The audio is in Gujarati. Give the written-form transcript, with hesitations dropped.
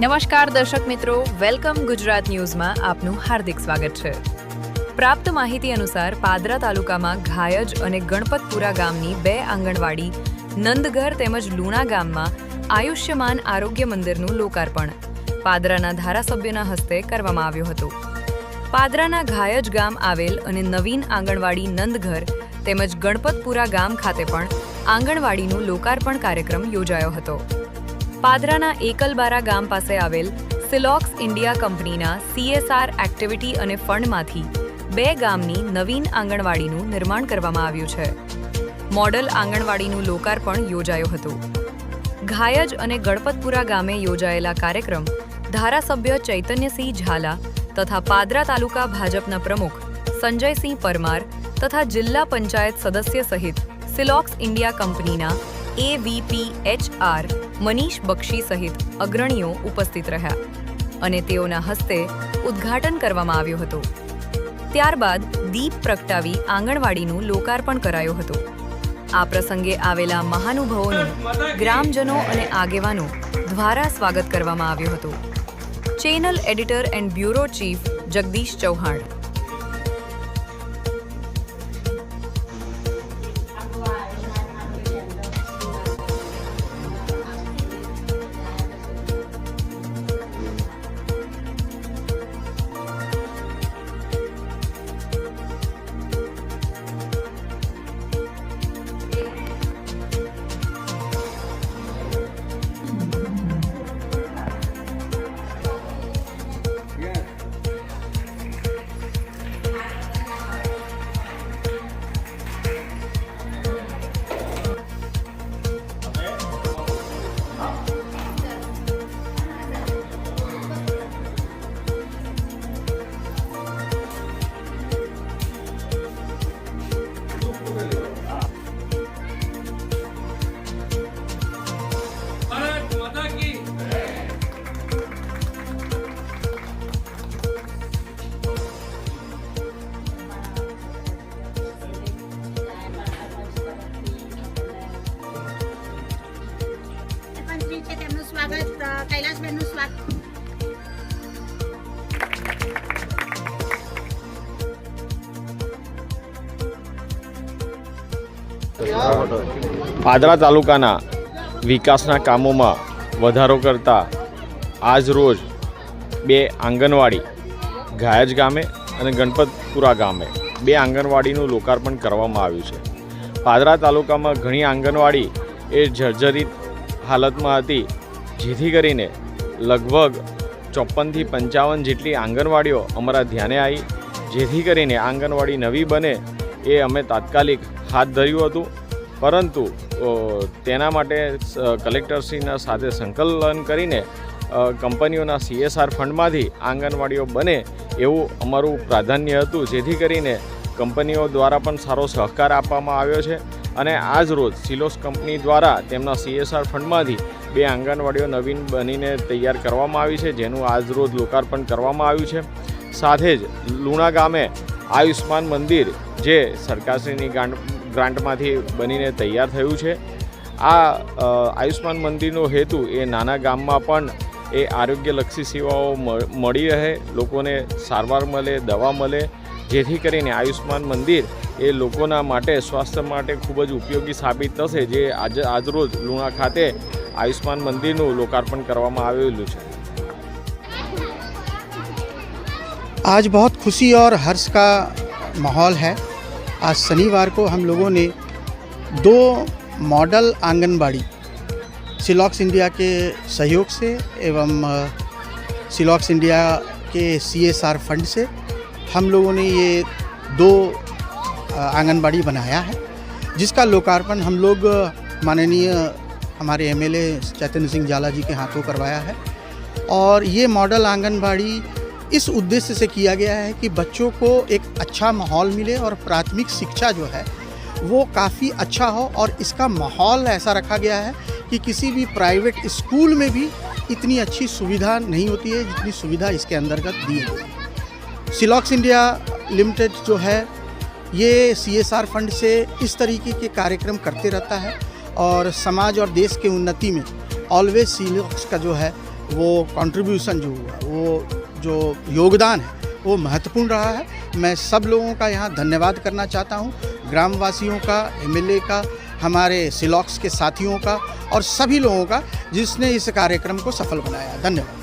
નમસ્કાર દર્શક મિત્રો, વેલકમ ગુજરાત ન્યૂઝમાં આપનું હાર્દિક સ્વાગત છે। પ્રાપ્ત માહિતી અનુસાર પાદરા તાલુકામાં ઘાયજ અને ગણપતપુરા ગામની 2 આંગણવાડી, નંદઘર તેમજ લુણા ગામમાં આયુષ્યમાન આરોગ્ય મંદિરનું લોકાર્પણ પાદરાના ધારાસભ્યના હસ્તે કરવામાં આવ્યું હતું। પાદરાના ઘાયજ ગામ આવેલ અને નવીન આંગણવાડી નંદઘર તેમજ ગણપતપુરા ગામ ખાતે પણ આંગણવાડીનું લોકાર્પણ કાર્યક્રમ યોજાયો હતો। પાદરાના એકલબારા ગામ પાસે આવેલ સિલોક્સ ઇન્ડિયા કંપનીના CSR એક્ટિવિટી અને ફંડમાંથી 2 ગામની નવીન આંગણવાડીનું નિર્માણ કરવામાં આવ્યું છે। મોડલ આંગણવાડીનું લોકાર્પણ યોજાયું હતું। ઘાયજ અને ગણપતપુરા ગામે યોજાયેલા કાર્યક્રમ ધારાસભ્ય ચૈતન્યસિંહ ઝાલા તથા પાદરા તાલુકા ભાજપના પ્રમુખ સંજયસિંહ પરમાર તથા જિલ્લા પંચાયત સદસ્ય સહિત સિલોક્સ ઇન્ડિયા કંપનીના AVP HR મનીષ બક્ષી સહિત અગ્રણીઓ ઉપસ્થિત રહ્યા અને તેઓના હસ્તે ઉદ્ઘાટન કરવામાં આવ્યું હતું। ત્યારબાદ દીપ પ્રગટાવી આંગણવાડીનું લોકાર્પણ કરાયું હતું। આ પ્રસંગે આવેલા મહાનુભાવોનું ગ્રામજનો અને આગેવાનો દ્વારા સ્વાગત કરવામાં આવ્યું હતું। Channel editor and bureau chief Jagdish Chauhan. સ્વાગત કૈલાસબેનનું સ્વાગત। પાદરા તાલુકાના વિકાસના કામોમાં વધારો કરતા આજ રોજ 2 આંગણવાડી ઘાયજ ગામે અને ગણપતપુરા ગામે 2 આંગણવાડીનું લોકાર્પણ કરવામાં આવ્યું છે। પાદરા તાલુકામાં ઘણી આંગણવાડી એ જર્જરિત હાલતમાં હતી, જેથી કરીને લગભગ 54 થી 55 જેટલી આંગણવાડીઓ અમારા ધ્યાને આવી, જેથી કરીને આંગણવાડી નવી બને એ અમે તાત્કાલિક હાથ ધર્યું હતું। પરંતુ તેના માટે કલેક્ટરશ્રીના સાથે સંકલન કરીને કંપનીઓના CSR ફંડમાંથી આંગણવાડીઓ બને એવું અમારું પ્રાધાન્ય હતું, જેથી કરીને કંપનીઓ દ્વારા પણ સારો સહકાર આપવામાં આવ્યો છે અને આજ રોજ સિલોક્સ કંપની દ્વારા તેમના CSR ફંડમાંથી 2 આંગણવાડીઓ નવીન બનીને તૈયાર કરવામાં આવી છે, જેનું આજ રોજ લોકાર્પણ કરવામાં આવ્યું છે। સાથે જ લુણા ગામે આયુષ્માન મંદિર જે સરકારશ્રીની ગ્રાન્ટમાંથી બનીને તૈયાર થયું છે। આ આયુષ્માન મંદિરનો હેતુ એ નાના ગામમાં પણ એ આરોગ્યલક્ષી સેવાઓ મળી રહે, લોકોને સારવાર મળે, દવા મળે, જેથી કરીને આયુષ્માન મંદિર એ લોકોના માટે સ્વાસ્થ્ય માટે ખૂબ જ ઉપયોગી સાબિત થશે, જે આજરોજ લુણા ખાતે આયુષ્માન મંદિરનું લોકાર્પણ કરવામાં આવેલું છે। आज बहुत खुशी और हर्ष का माहौल है। आज शनिवार को हम लोगों ने 2 मॉडल आंगनबाड़ी सिलोक्स इंडिया के सहयोग से एवं सिलोक्स इंडिया के CSR फंड से हम लोगों ने ये 2 आंगनबाड़ी बनाया है, जिसका लोकार्पण हम लोग माननीय हमारे MLA चैतन्य सिंह झाला जी के हाथों करवाया है। और ये मॉडल आंगनबाड़ी इस उद्देश्य से किया गया है कि बच्चों को एक अच्छा माहौल मिले और प्राथमिक शिक्षा जो है वो काफ़ी अच्छा हो, और इसका माहौल ऐसा रखा गया है कि किसी भी प्राइवेट स्कूल में भी इतनी अच्छी सुविधा नहीं होती है जितनी सुविधा इसके अंतर्गत दी गई है। सिलोक्स इंडिया लिमिटेड जो है ये CSR फंड से इस तरीके के कार्यक्रम करते रहता है और समाज और देश के उन्नति में ऑलवेज सिलोक्स का जो है वो कंट्रीब्यूशन जो हुआ, वो जो योगदान है वो महत्वपूर्ण रहा है। मैं सब लोगों का यहाँ धन्यवाद करना चाहता हूँ, ग्रामवासियों का, एमएलए का, हमारे सिलॉक्स के साथियों का और सभी लोगों का जिसने इस कार्यक्रम को सफल बनाया। धन्यवाद।